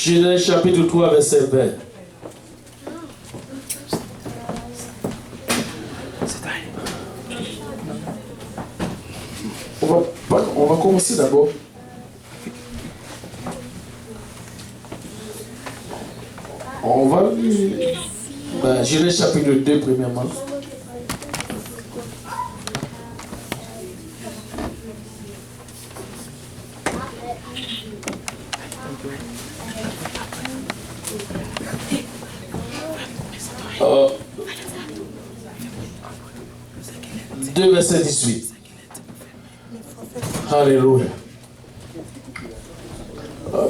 Genèse chapitre 3, verset 20. On va commencer d'abord. On va lire Genèse chapitre 2 premièrement. Verset 18. Alléluia.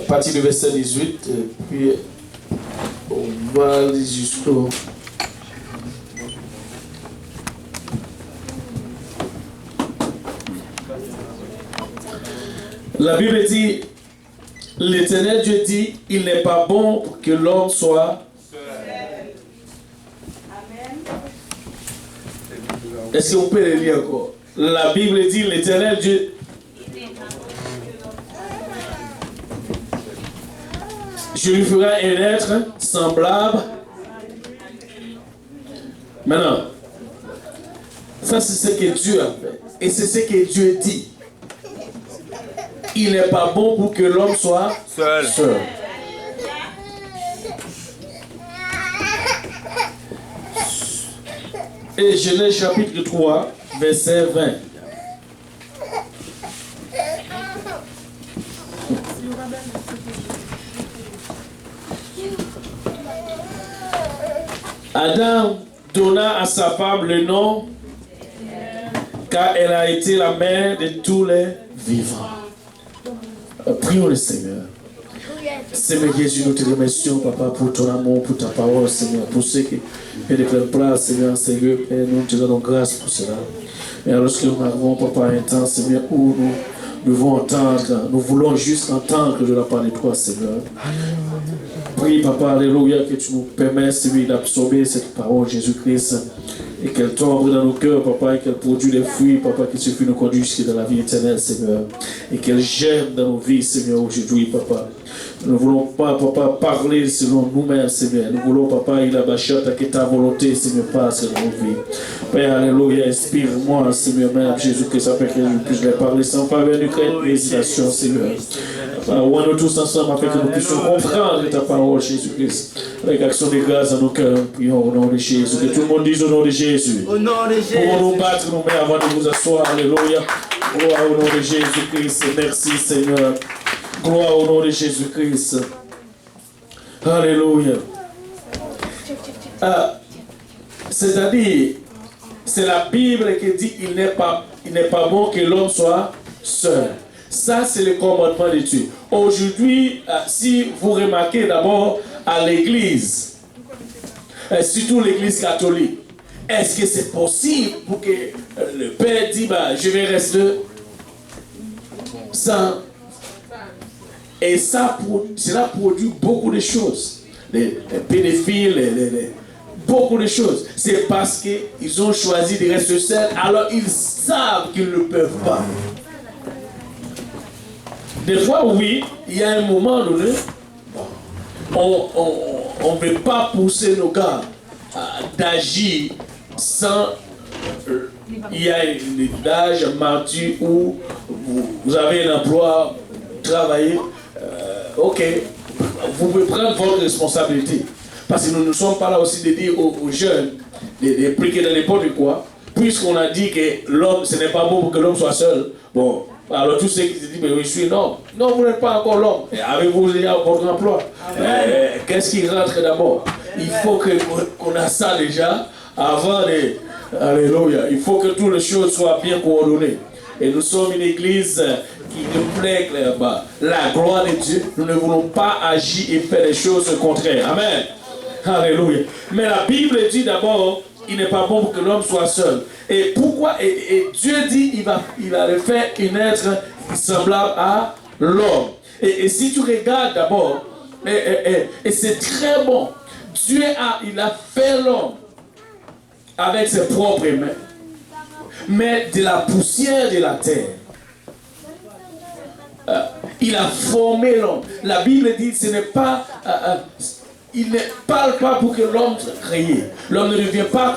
Partie du verset 18, puis on va aller jusqu'au... La Bible dit, l'Éternel Dieu dit, il n'est pas bon que l'homme soit... Est-ce qu'on peut le lire encore? La Bible dit, l'Éternel Dieu... Je lui ferai un être semblable. Maintenant, ça c'est ce que Dieu a fait. Et c'est ce que Dieu dit. Il n'est pas bon pour que l'homme soit seul. Et Genèse chapitre 3, verset 20. Adam donna à sa femme le nom car elle a été la mère de tous les vivants. Prions le Seigneur. Seigneur Jésus, nous te remercions, Papa, pour ton amour, pour ta parole, Seigneur, pour ce qui est de pleine place, Seigneur, Seigneur, et nous te donnons grâce pour cela. Et lorsque nous avons, Papa, un temps, Seigneur, où nous devons entendre, nous voulons juste entendre de la part de toi, Seigneur. Prie, Papa, alléluia, que tu nous permets, Seigneur, d'absorber cette parole, Jésus-Christ, et qu'elle tombe dans nos cœurs, Papa, et qu'elle produise des fruits, Papa, qui suffit nous conduire dans la vie éternelle, Seigneur, et qu'elle germe dans nos vies, Seigneur, aujourd'hui, Papa. Nous ne voulons pas, Papa, parler selon nous-mêmes, Seigneur. Nous voulons, Papa, il a bachata que ta volonté, Seigneur, passe dans nos vies. Père, alléluia, inspire-moi, Seigneur, même Jésus-Christ, afin que je puisse les parler sans faveur de crainte et hésitation, Seigneur. Ouons-nous tous ensemble afin que nous puissions comprendre ta parole, Jésus-Christ. Avec action de grâce dans nos cœurs, prions au nom de Jésus. Que tout le monde dise au nom de Jésus. Au nom de Jésus. Pour nous battre nos mains avant de vous asseoir, alléluia. Gloire au nom de Jésus-Christ. Merci, Seigneur. Gloire au nom de Jésus-Christ. Alléluia. C'est-à-dire, c'est la Bible qui dit qu'il n'est pas bon que l'homme soit seul. Ça, c'est le commandement de Dieu. Aujourd'hui, si vous remarquez d'abord à l'église, surtout l'église catholique, est-ce que c'est possible pour que le Père dise, je vais rester sans... Et ça, cela produit beaucoup de choses. Les pédophiles, beaucoup de choses. C'est parce qu'ils ont choisi de rester seuls, alors ils savent qu'ils ne peuvent pas. Des fois, oui, il y a un moment donné, on ne veut pas pousser nos gars d'agir sans... Il y a un âge mardi où vous avez un emploi, travailler. Ok, vous pouvez prendre votre responsabilité. Parce que nous ne sommes pas là aussi de dire aux jeunes de prier dans n'importe quoi. Puisqu'on a dit que l'homme, ce n'est pas bon pour que l'homme soit seul. Bon, alors tous ceux qui se disent, mais je suis non. Non, vous n'êtes pas encore l'homme. Avez-vous déjà votre emploi? Qu'est-ce qui rentre d'abord? Il faut qu'on a ça déjà avant de... Alléluia. Il faut que toutes les choses soient bien coordonnées. Et nous sommes une église qui nous plaît la gloire de Dieu. Nous ne voulons pas agir et faire des choses contraires. Amen. Alléluia. Mais la Bible dit d'abord, il n'est pas bon pour que l'homme soit seul. Et pourquoi? Et Dieu dit, il va le faire un être semblable à l'homme. Et si tu regardes d'abord, et c'est très bon. Dieu il a fait l'homme avec ses propres mains, mais de la poussière de la terre. Il a formé l'homme. La Bible dit ce n'est pas... il ne parle pas pour que l'homme soit créé. L'homme ne devient pas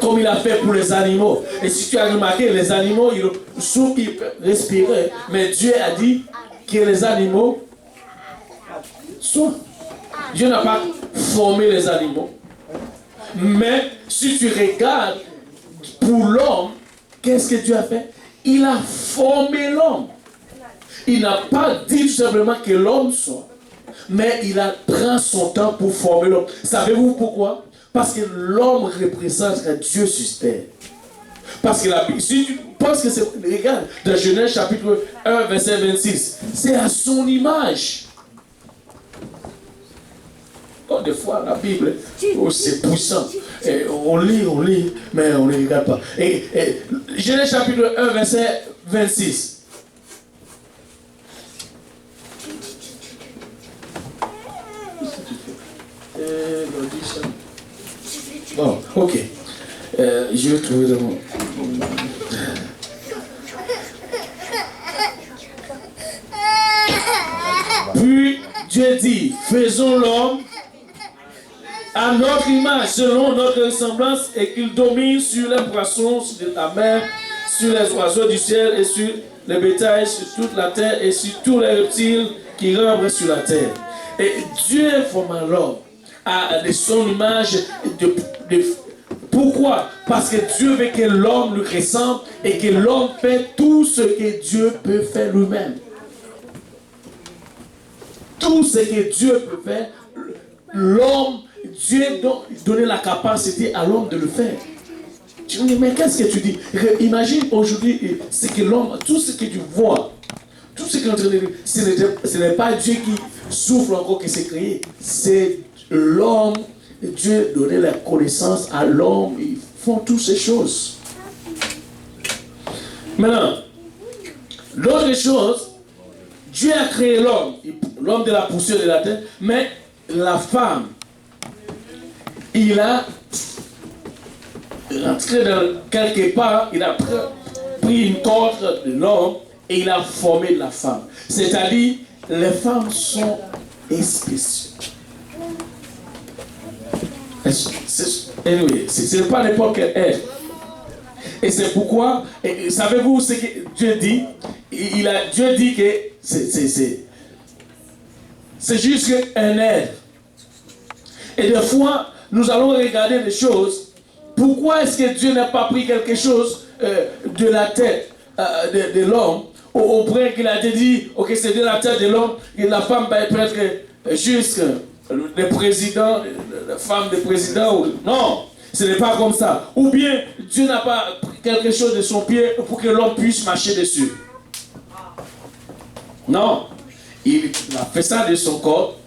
comme il a fait pour les animaux. Et si tu as remarqué, les animaux, ils souffrent, ils peuvent respirer. Mais Dieu a dit que les animaux sont. Dieu n'a pas formé les animaux. Mais si tu regardes pour l'homme, qu'est-ce que Dieu a fait? Il a formé l'homme. Il n'a pas dit tout simplement que l'homme soit. Mais il a pris son temps pour former l'homme. Savez-vous pourquoi? Parce que l'homme représente Dieu sur terre. Parce que si tu penses que c'est... Regarde, dans Genèse chapitre 1, verset 26. C'est à son image. Oh, des fois, la Bible, oh, c'est puissant. Et on lit, mais on ne regarde pas. Et Genèse chapitre 1, verset 26. Bon, ok. Je vais trouver le mot. Puis Dieu dit, faisons l'homme à notre image, selon notre ressemblance, et qu'il domine sur les poissons de la mer, sur les oiseaux du ciel, et sur les bétails, sur toute la terre, et sur tous les reptiles qui rampent sur la terre. Et Dieu forma l'homme de son image. Pourquoi? Parce que Dieu veut que l'homme lui ressemble et que l'homme fait tout ce que Dieu peut faire lui-même. Tout ce que Dieu peut faire, l'homme, Dieu donne la capacité à l'homme de le faire. Tu me dis, mais qu'est-ce que tu dis? Imagine aujourd'hui, c'est que l'homme, tout ce que tu vois, tout ce que ce n'est pas Dieu qui souffle encore, qui s'est créé. C'est l'homme. Dieu donnait la connaissance à l'homme. Ils font toutes ces choses. Maintenant, l'autre chose, Dieu a créé l'homme, l'homme de la poussière de la terre, mais la femme, il a rentré dans quelque part, il a pris une corde de l'homme et il a formé la femme. C'est-à-dire, les femmes sont spéciales. Anyway, ce n'est pas n'importe quel être. Et c'est pourquoi, savez-vous ce que Dieu dit? Dieu dit que c'est juste un être. Et des fois, nous allons regarder des choses. Pourquoi est-ce que Dieu n'a pas pris quelque chose de la tête de l'homme, au point qu'il a dit, ok, c'est de la tête de l'homme, et la femme va être juste le président, la femme du président. Non, ce n'est pas comme ça. Ou bien, Dieu n'a pas pris quelque chose de son pied pour que l'homme puisse marcher dessus. Non, il a fait ça de son corps,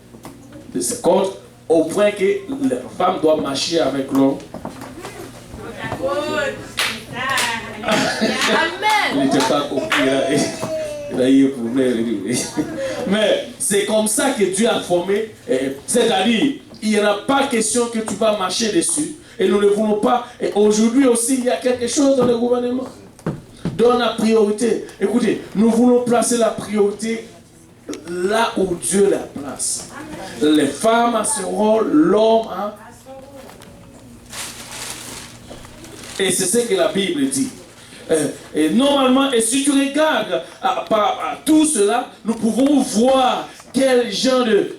de ses cordes, au point que la femme doit marcher avec l'homme. Il n'était pas compris. Il a eu un problème. Mais c'est comme ça que Dieu a formé. C'est-à-dire, il n'y aura pas question que tu vas marcher dessus. Et nous ne voulons pas. Et aujourd'hui aussi, il y a quelque chose dans le gouvernement. Donne la priorité. Écoutez, nous voulons placer la priorité là où Dieu la place. Les femmes à ce rôle, l'homme a. Et c'est ce que la Bible dit. Et normalement, et si tu regardes à tout cela, nous pouvons voir quel genre de...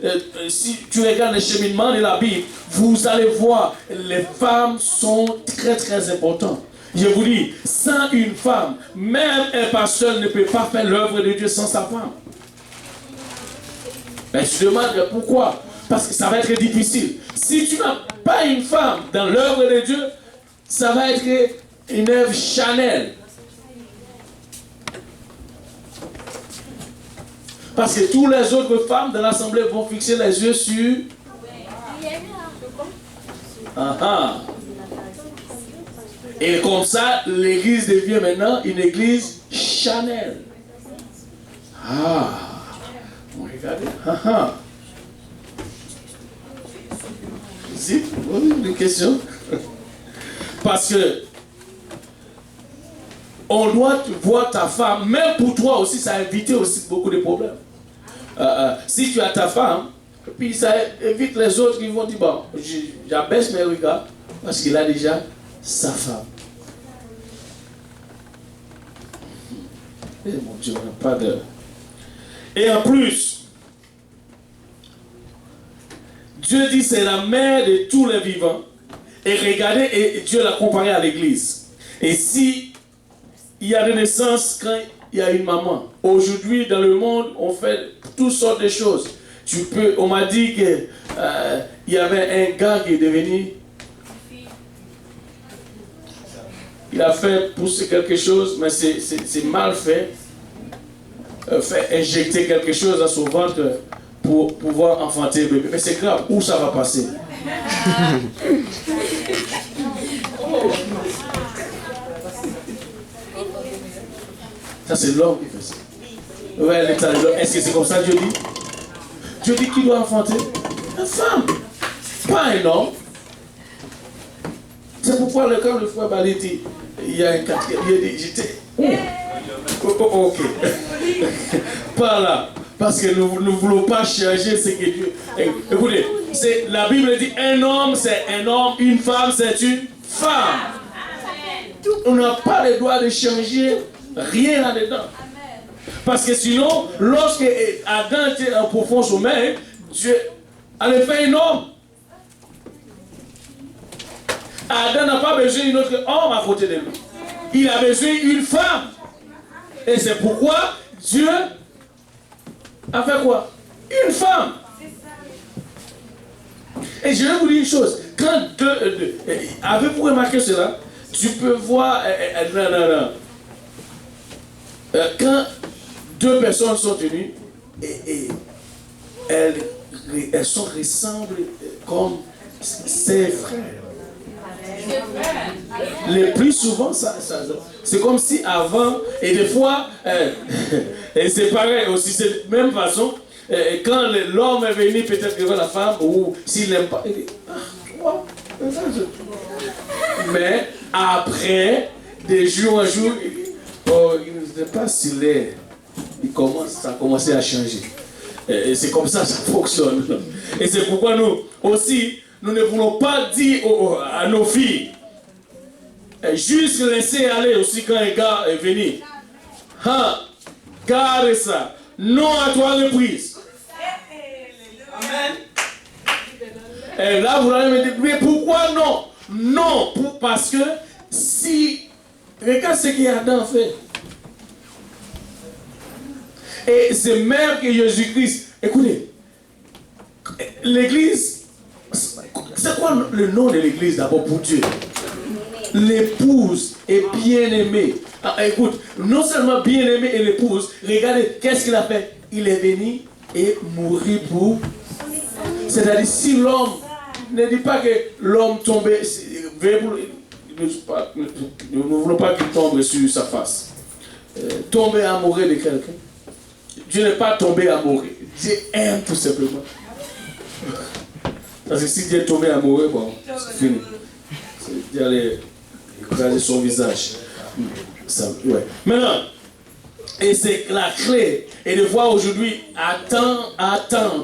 si tu regardes le cheminement de la Bible, vous allez voir, les femmes sont très très importantes. Je vous dis, sans une femme, même un pasteur ne peut pas faire l'œuvre de Dieu sans sa femme. Mais je demande pourquoi? Parce que ça va être difficile. Si tu n'as pas une femme dans l'œuvre de Dieu, ça va être une œuvre Chanel. Parce que toutes les autres femmes de l'assemblée vont fixer les yeux sur... Et comme ça, l'église devient maintenant une église Chanel. Regardez. Si, une question. Parce que on doit voir ta femme, même pour toi aussi, ça a évité aussi beaucoup de problèmes. Si tu as ta femme, puis ça évite les autres qui vont dire, bon, j'abaisse mes regards, parce qu'il a déjà sa femme. Et mon Dieu, on n'a pas de... Et en plus, Dieu dit c'est la mère de tous les vivants. Et regardez, et Dieu l'a comparé à l'église. Et si il y a des naissances quand il y a une maman. Aujourd'hui, dans le monde, on fait toutes sortes de choses. On m'a dit qu'il y avait un gars qui est devenu... Il a fait pousser quelque chose, mais c'est mal fait. Fait injecter quelque chose dans son ventre pour pouvoir enfanter le bébé. Mais c'est grave, où ça va passer? Ça, c'est l'homme qui fait ça. Ouais, est-ce que c'est comme ça Dieu dit? Dieu dit qui doit enfanter? Une femme, pas un homme. C'est pourquoi quand le frère Baletti, il y a un quatrième, il a dit, j'étais... ok. Pas là. Parce que nous ne voulons pas changer ce que Dieu... Écoutez, la Bible dit un homme, c'est un homme, une femme, c'est une femme. On n'a pas le droit de changer rien là-dedans. Parce que sinon, lorsque Adam était en profond sommeil, Dieu allait faire un homme. Adam n'a pas besoin d'un autre homme à côté de lui. Il a besoin d'une femme. Et c'est pourquoi Dieu a fait quoi? Une femme. Et je vais vous dire une chose. Quand avez-vous remarqué cela? Tu peux voir... quand deux personnes sont venues, et elles sont ressemblent comme ses frères. Le plus souvent, c'est comme si avant, et des fois, et c'est pareil aussi, c'est de la même façon, quand l'homme est venu peut-être devant la femme, ou s'il n'aime pas, il dit, mais après, de jour en jour, il ne sait pas s'il ça a commencé à changer. Et c'est comme ça que ça fonctionne. Et c'est pourquoi nous aussi, nous ne voulons pas dire à nos filles, juste laisser aller aussi quand un gars est venu. Garde ça. Non à trois reprises. Amen. Et là, vous allez me dire, mais pourquoi non? Non, parce que si... Regarde ce qu'Adam fait. Et c'est même que Jésus-Christ... Écoutez, l'église... C'est quoi le nom de l'église d'abord pour Dieu? L'épouse est bien-aimée. Écoute, non seulement bien-aimée et l'épouse, regardez, qu'est-ce qu'il a fait? Il est venu et mourir pour... C'est-à-dire, si l'homme... Ne dit pas que l'homme tombait... Nous ne voulons pas qu'il tombe sur sa face. Tomber amoureux de quelqu'un. Dieu n'est pas tombé amoureux. Dieu aime tout simplement. Parce que si Dieu est tombé amoureux, bon, c'est fini. Dieu allait écraser son visage. Ça, ouais. Maintenant, et c'est la clé. Et de voir aujourd'hui, attends,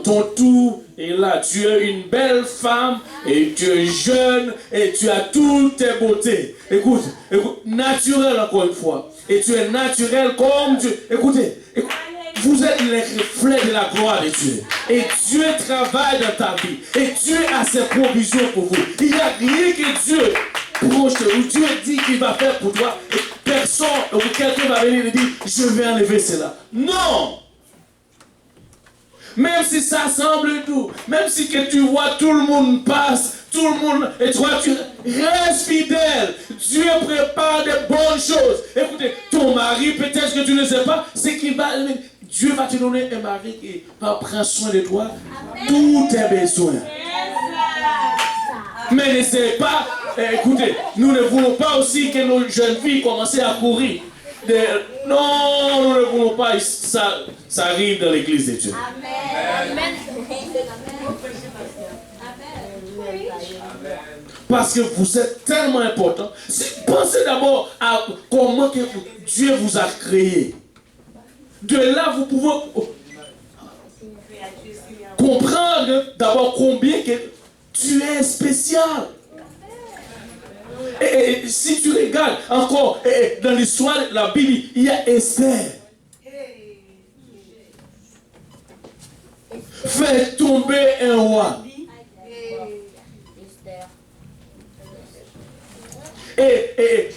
ton tour est là. Tu es une belle femme, et tu es jeune, et tu as toutes tes beautés. Écoute, naturel encore une fois. Et tu es naturel comme Dieu. Écoutez, vous êtes les reflets de la gloire de Dieu. Et Dieu travaille dans ta vie. Et Dieu a ses provisions pour vous. Il n'y a rien que Dieu proche, où Dieu dit qu'il va faire pour toi. Et personne ou quelqu'un va venir et dire, je vais enlever cela. Non! Même si ça semble doux, même si que tu vois tout le monde passe, tout le monde, et toi tu restes fidèle. Dieu prépare de bonnes choses. Écoutez, ton mari, peut-être que tu ne sais pas, c'est qu'il va... Dieu va te donner un mari qui va prendre soin de toi, tous tes besoins. Mais n'essayez pas, écoutez, nous ne voulons pas aussi que nos jeunes filles commencent à courir. Non, nous ne voulons pas que ça arrive dans l'église de Dieu. Amen. Parce que vous êtes tellement important. Pensez d'abord à comment que Dieu vous a créé. De là, vous pouvez comprendre d'abord combien que tu es spécial. Et si tu regardes encore dans l'histoire de la Bible, il y a Esther. Fait tomber un roi. Et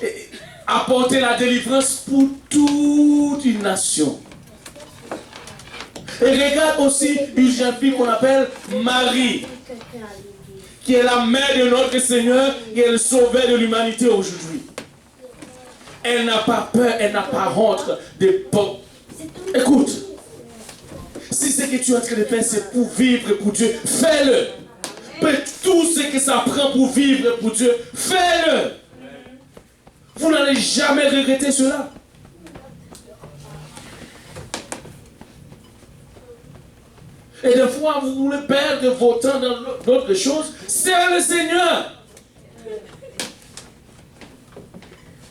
apporter la délivrance pour toute une nation. Et regarde aussi une jeune fille qu'on appelle Marie, qui est la mère de notre Seigneur et est le sauveur de l'humanité aujourd'hui. Elle n'a pas peur, elle n'a pas honte de... Écoute, si ce que tu es en train de faire, c'est pour vivre pour Dieu, fais-le. Mais tout ce que ça prend pour vivre pour Dieu, fais-le. Vous n'allez jamais regretter cela. Et des fois, vous voulez perdre votre temps dans d'autres choses. C'est le Seigneur.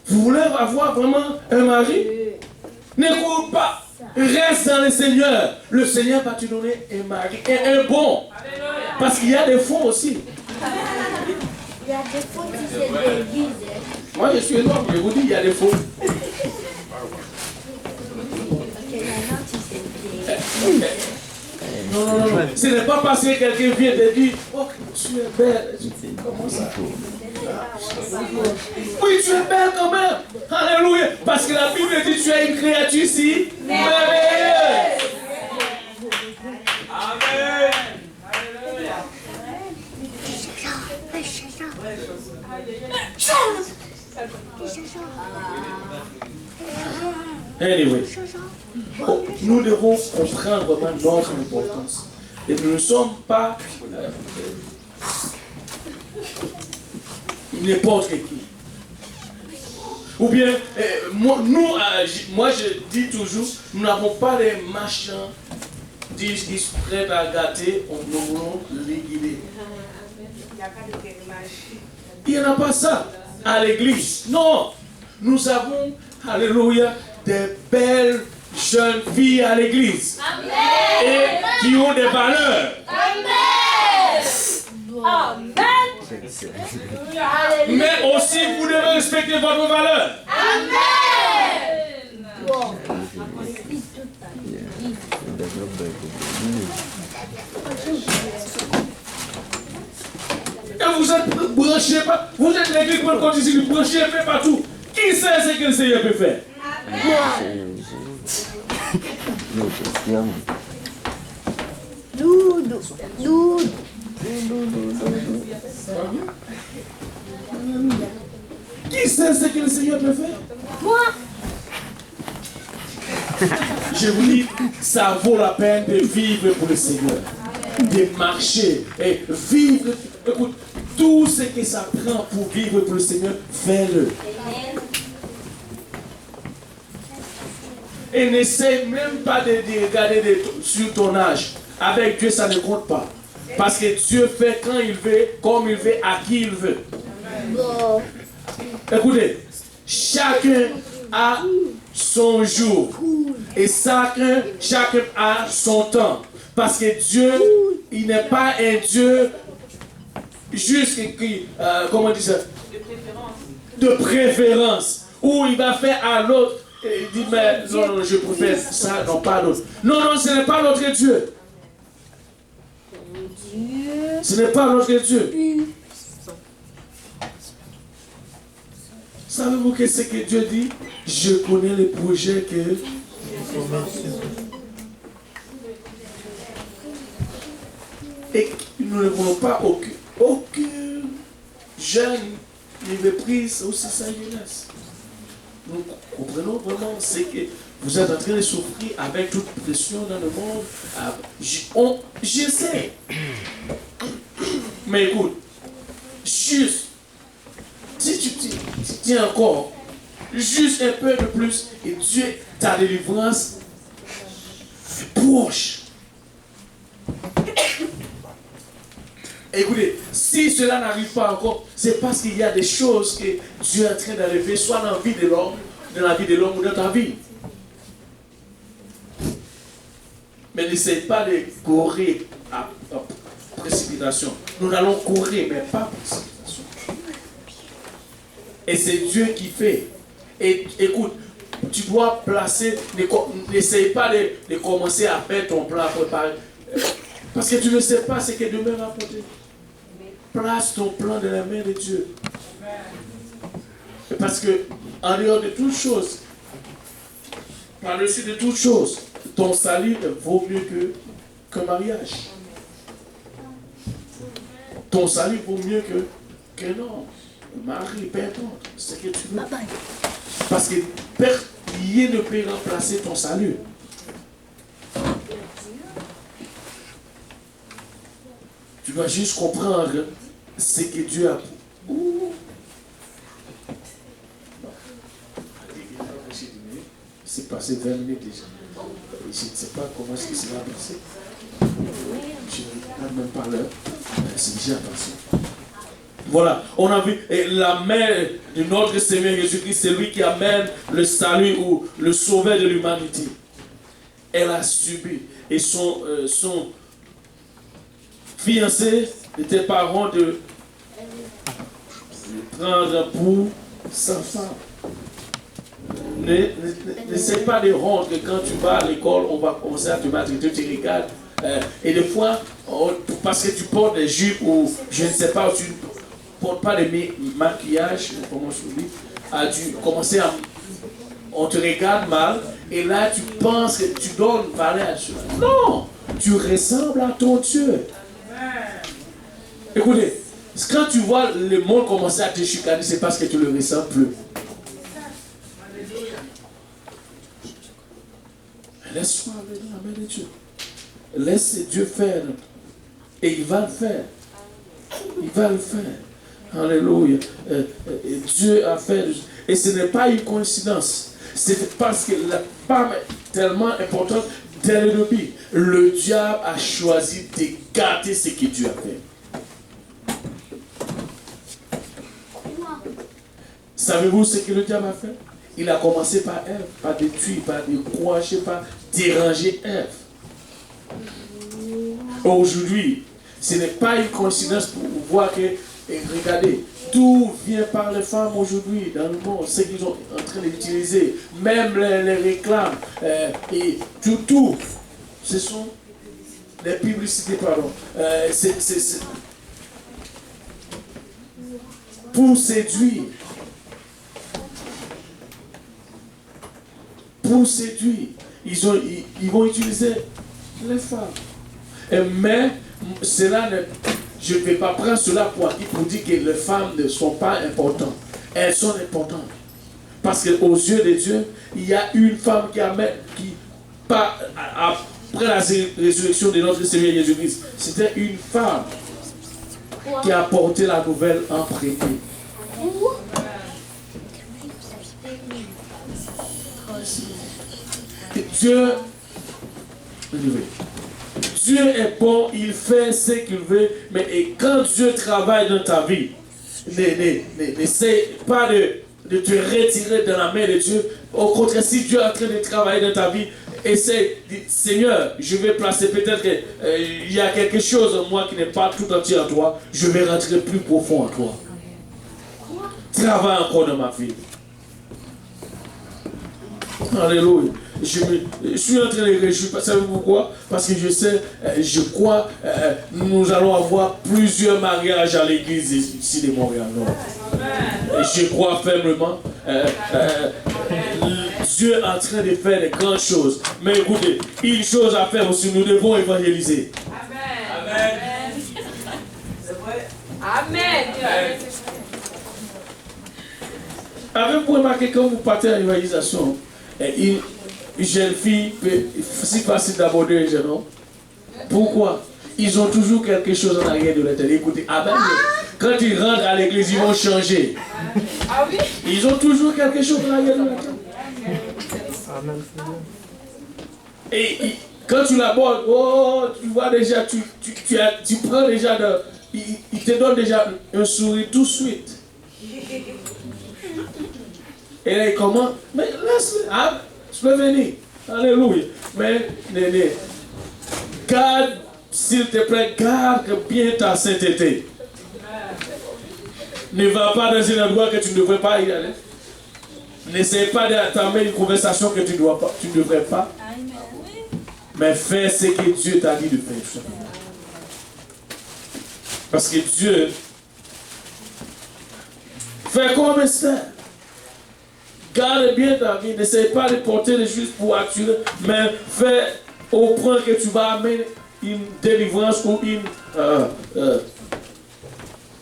Vous voulez avoir vraiment un mari? N'écoute pas. Reste dans le Seigneur. Le Seigneur va te donner un mari. Et un bon. Parce qu'il y a des faux aussi. Il y a des faux qui se déguisent. Moi, je suis énorme. Je vous dis, il y a des faux. Non. Ce n'est pas parce que quelqu'un vient te dire, oh, tu es belle. Comment ça? Oui, tu es belle quand même. Alléluia. Parce que la Bible dit, tu es une créature si merveilleuse. Amen. Anyway, nous devons comprendre vraiment notre importance. Et nous ne sommes pas n'importe qui. Ou bien, moi je dis toujours, nous n'avons pas des machins qui sont prêts à gâter, nous voulons les guider. Il n'y en a pas ça à l'église. Non, nous avons, alléluia, des belles jeunes filles à l'église. Et qui ont des valeurs. Amen. Mais aussi, vous devez respecter votre valeur. Amen. Et vous êtes branchés, vous êtes l'église pour le continuer, branchés un peu partout. Qui sait ce que le Seigneur peut faire? Qui sait ce que le Seigneur peut faire? Moi. Je vous dis, ça vaut la peine de vivre pour le Seigneur. De marcher et vivre. Écoute, tout ce que ça prend pour vivre pour le Seigneur, fais-le. Et n'essaie même pas de regarder sur ton âge. Avec Dieu, ça ne compte pas. Parce que Dieu fait quand il veut, comme il veut, à qui il veut. Écoutez, chacun a son jour. Et chacun a son temps. Parce que Dieu, il n'est pas un Dieu juste comment on dit ça? De préférence. Où il va faire à l'autre. Et il dit, mais non, je préfère ça, non, pas l'autre. Non, ce n'est pas notre Dieu. Ce n'est pas notre Dieu. Savez-vous que ce que Dieu dit? Je connais les projets que... Et nous ne voulons pas aucun jeune ne méprise aussi sa jeunesse. Nous comprenons vraiment ce que vous êtes en train de souffrir avec toute pression dans le monde. Je sais. Mais écoute, juste, si tu tiens encore, juste un peu de plus, et Dieu, ta délivrance est proche. Écoutez, si cela n'arrive pas encore, c'est parce qu'il y a des choses que Dieu est en train d'arriver, soit dans la vie de l'homme, ou dans ta vie. Mais n'essaye pas de courir à précipitation. Nous allons courir, mais pas précipitation. Et c'est Dieu qui fait. Et écoute, tu dois placer, n'essaye pas de commencer à faire ton plan, à préparer. Parce que tu ne sais pas ce que demain va apporter. Place ton plan dans la main de Dieu. Parce que, en dehors de toutes choses, par-dessus de toutes choses, ton salut vaut mieux qu'un mariage. Ton salut vaut mieux qu'un homme, un mari, peu importe, ce que tu veux. Parce que rien ne peut remplacer ton salut. Tu dois juste comprendre ce que Dieu a. C'est passé 20 minutes déjà. Je ne sais pas comment est-ce que ça va passer. Je ne regarde même pas l'heure. C'est déjà passé. Voilà, on a vu la mère de notre Seigneur Jésus-Christ, c'est lui qui amène le salut ou le sauveur de l'humanité. Elle a subi. Et son fiancé était parent de prendre pour sa femme. N'essaie pas de rendre que quand tu vas à l'école, on va commencer à te maltraiter, tu regardes. Et des fois, parce que tu portes des jupes ou je ne sais pas, tu ne portes pas de maquillage, comment je dis, tu commencer à. On te regarde mal et là tu penses que tu donnes valeur à Dieu. Non! Tu ressembles à ton Dieu. Écoutez, quand tu vois le monde commencer à te chicaner, c'est parce que tu ne le ressens plus. Laisse-moi aller dans la main de Dieu. Laisse Dieu faire. Et il va le faire. Il va le faire. Alléluia. Dieu a fait. Et ce n'est pas une coïncidence. C'est parce que la femme est tellement importante dès le début. Le diable a choisi de gâter ce que Dieu a fait. Savez-vous ce que le diable a fait? Il a commencé par Ève, par détruire, par décourager, par déranger Ève. Aujourd'hui, ce n'est pas une coïncidence pour voir que, regardez, tout vient par les femmes aujourd'hui dans le monde, ce qu'ils sont en train d'utiliser, même les réclames, et tout, ce sont des publicités, pardon. C'est pour séduire. Pour séduire, ils vont utiliser les femmes. Mais cela je ne vais pas prendre cela pour dire que les femmes ne sont pas importantes. Elles sont importantes. Parce qu'aux yeux de Dieu, il y a une femme après la résurrection de notre Seigneur Jésus-Christ, c'était une femme qui a porté la nouvelle en premier. Dieu est bon, il fait ce qu'il veut, mais quand Dieu travaille dans ta vie, n'essaie pas de te retirer de la main de Dieu. Au contraire, si Dieu est en train de travailler dans ta vie, essaie, Seigneur, je vais placer peut-être qu'il y a quelque chose en moi qui n'est pas tout entier en toi, je vais rentrer plus profond en toi. Travaille encore dans ma vie. Alléluia. Je suis en train de réjouir. Savez-vous pourquoi? Parce que je crois, nous allons avoir plusieurs mariages à l'église ici de Montréal. Et je crois fermement, Dieu est en train de faire de grandes choses. Mais écoutez, une chose à faire aussi, nous devons évangéliser. Amen. Amen. C'est vrai? Amen. Avez-vous remarqué quand vous partez à l'évangélisation, une jeune fille, c'est facile d'aborder un jeune homme. Pourquoi? Ils ont toujours quelque chose en arrière de la tête. Écoutez, quand ils rentrent à l'église, ils vont changer. Ah oui? Ils ont toujours quelque chose en arrière de la tête. Et quand tu l'abordes, oh, tu vois déjà, tu prends déjà il te donne déjà un sourire tout de suite. Et là, il commence, mais laisse-le, ah, je peux venir. Alléluia. Mais, Néné, garde, s'il te plaît, garde bien ta sainteté. Ne va pas dans un endroit que tu ne devrais pas y aller. N'essaie pas d'entamer une conversation que tu ne devrais pas. Mais fais ce que Dieu t'a dit de faire. Parce que Dieu fait comme Esther. Garde bien ta vie. N'essaie pas de porter les choses pour attirer. Mais fais au point que tu vas amener une délivrance ou une...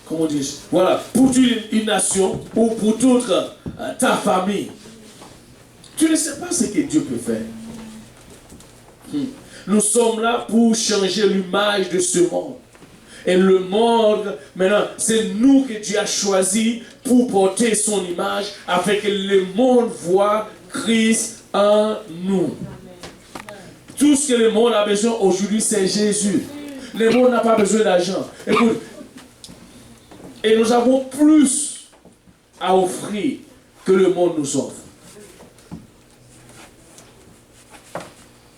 comment dis-je? Voilà, pour une nation ou pour toute ta famille. Tu ne sais pas ce que Dieu peut faire. Nous sommes là pour changer l'image de ce monde. Et le monde, maintenant, c'est nous que Dieu a choisi pour porter son image afin que le monde voit Christ en nous. Tout ce que le monde a besoin aujourd'hui, c'est Jésus. Le monde n'a pas besoin d'argent. Écoute, et nous avons plus à offrir que le monde nous offre.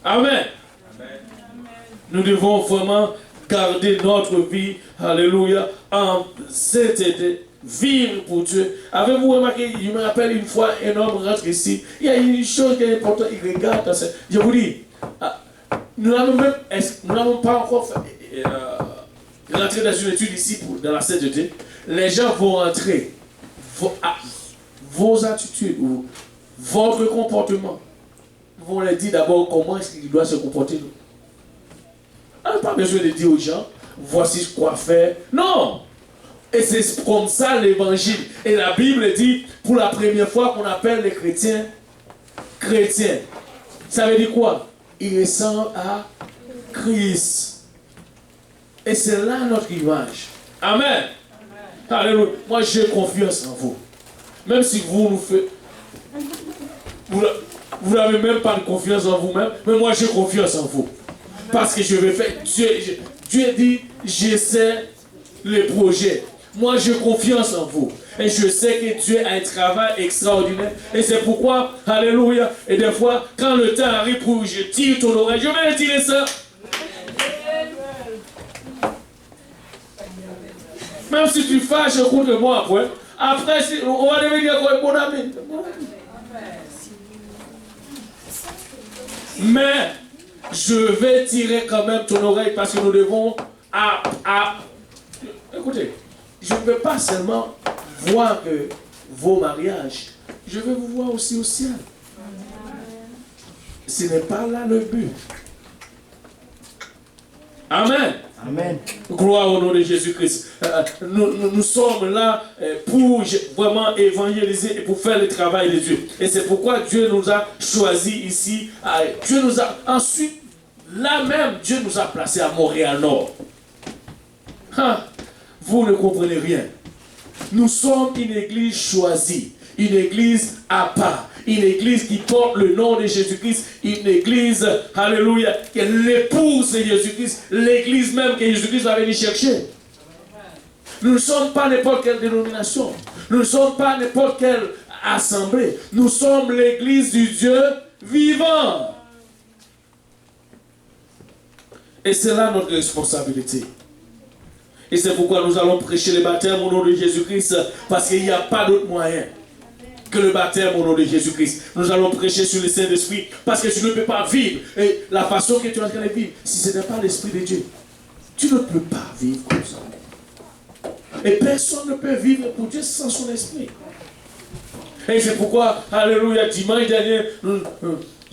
Amen. Nous devons vraiment garder notre vie, alléluia, en sainteté, vivre pour Dieu. Avez-vous remarqué, je me rappelle une fois, un homme rentre ici, il y a une chose qui est importante, il regarde, je vous dis, nous n'avons pas encore rentré dans une étude ici, dans la sainteté. Les gens vont rentrer, vos attitudes ou votre comportement, vont leur dire d'abord comment est-ce qu'il doit se comporter. On n'a pas besoin de dire aux gens, voici quoi faire. Non! Et c'est comme ça l'évangile. Et la Bible dit, pour la première fois qu'on appelle les chrétiens, chrétiens. Ça veut dire quoi? Ils ressemblent à Christ. Et c'est là notre image. Amen. Alléluia. Moi j'ai confiance en vous. Même si vous nous faites... Vous n'avez même pas de confiance en vous-même, mais moi j'ai confiance en vous. Parce que je vais faire... Dieu dit, je sais les projets. Moi j'ai confiance en vous. Et je sais que Dieu a un travail extraordinaire. Et c'est pourquoi, alléluia, et des fois, quand le temps arrive pour que je tire ton oreille, je vais tirer ça. Même si tu fâches contre moi après on va devenir un bon ami. Mais je vais tirer quand même ton oreille parce que nous devons écoutez, je ne veux pas seulement voir que vos mariages, je veux vous voir aussi au ciel. Ce n'est pas là le but. Amen. Amen. Gloire au nom de Jésus-Christ. Nous sommes là pour vraiment évangéliser et pour faire le travail de Dieu. Et c'est pourquoi Dieu nous a choisis ici. Dieu nous a ensuite, là même, Dieu nous a placés à Montréal-Nord. Vous ne comprenez rien. Nous sommes une église choisie, une église à part. Une église qui porte le nom de Jésus-Christ, une église, alléluia, qui est l'épouse de Jésus-Christ, l'église même que Jésus-Christ va venir chercher. Nous ne sommes pas n'importe quelle dénomination, nous ne sommes pas n'importe quelle assemblée, nous sommes l'église du Dieu vivant. Et c'est là notre responsabilité. Et c'est pourquoi nous allons prêcher le baptême au nom de Jésus-Christ, parce qu'il n'y a pas d'autre moyen que le baptême au nom de Jésus-Christ. Nous allons prêcher sur le Saint-Esprit parce que tu ne peux pas vivre. Et la façon que tu es en train de vivre, si ce n'est pas l'Esprit de Dieu, tu ne peux pas vivre comme ça. Et personne ne peut vivre pour Dieu sans son Esprit. Et c'est pourquoi, alléluia, dimanche dernier, nous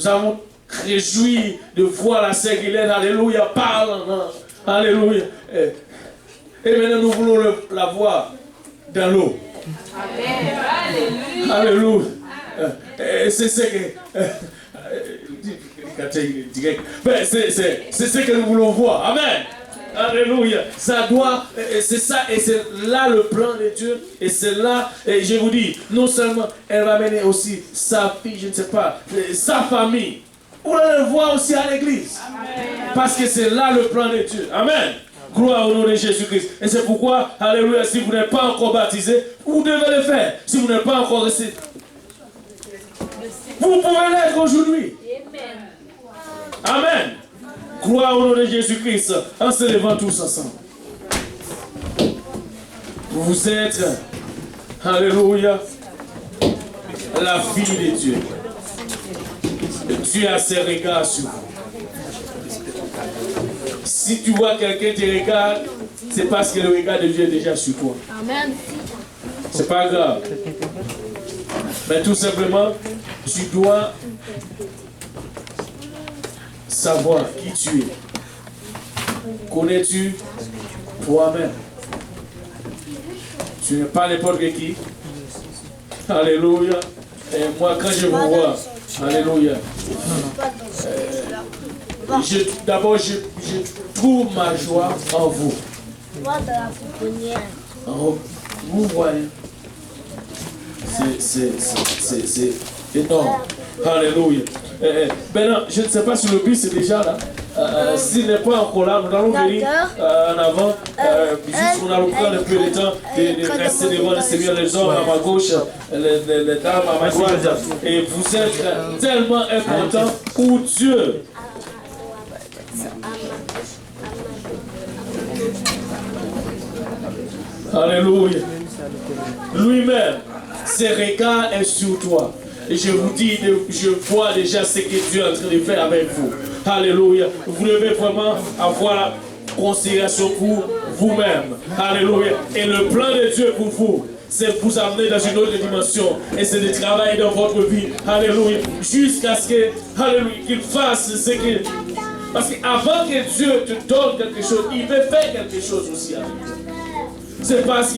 avons réjoui de voir la sœur Guylaine, alléluia, parle, alléluia. Et maintenant nous voulons la voir dans l'eau. Amen. Alléluia. C'est ce que... c'est ce que nous voulons voir. Amen. Alléluia. Ça doit... C'est ça, et c'est là le plan de Dieu. Et c'est là, et je vous dis, non seulement elle va mener aussi sa fille, je ne sais pas, sa famille. On va le voir aussi à l'église. Parce que c'est là le plan de Dieu. Amen. Gloire au nom de Jésus-Christ. Et c'est pourquoi, alléluia, si vous n'êtes pas encore baptisé, vous devez le faire. Si vous n'êtes pas encore resté, vous pouvez l'être aujourd'hui. Amen. Gloire au nom de Jésus-Christ. En se levant tous ensemble. Vous êtes, alléluia, la fille de Dieu. Dieu a ses regards sur vous. Si tu vois quelqu'un te regarde, c'est parce que le regard de Dieu est déjà sur toi. Amen. C'est pas grave. Mais tout simplement, tu dois savoir qui tu es. Connais-tu toi-même? Tu n'es pas n'importe qui. Alléluia. Et moi, quand je vous vois, alléluia. D'abord, je trouve ma joie en vous. Vous voyez. C'est énorme. Alléluia. Maintenant, je ne sais pas si le bus est déjà là. S'il n'est pas encore là, nous allons venir en avant. Juste, on allons prendre un peu de temps de rester devant le Seigneur, les hommes à ma gauche, les dames à ma droite. Et vous êtes tellement importants pour Dieu. Alléluia. Lui-même, ses regards est sur toi. Et je vous dis, je vois déjà ce que Dieu est en train de faire avec vous. Alléluia. Vous devez vraiment avoir la considération pour vous-même. Alléluia. Et le plan de Dieu pour vous, c'est vous amener dans une autre dimension. Et c'est de travailler dans votre vie. Alléluia. Jusqu'à ce que, alléluia, qu'il fasse ce que... Parce qu'avant que Dieu te donne quelque chose, il veut faire quelque chose aussi avec toi. C'est parce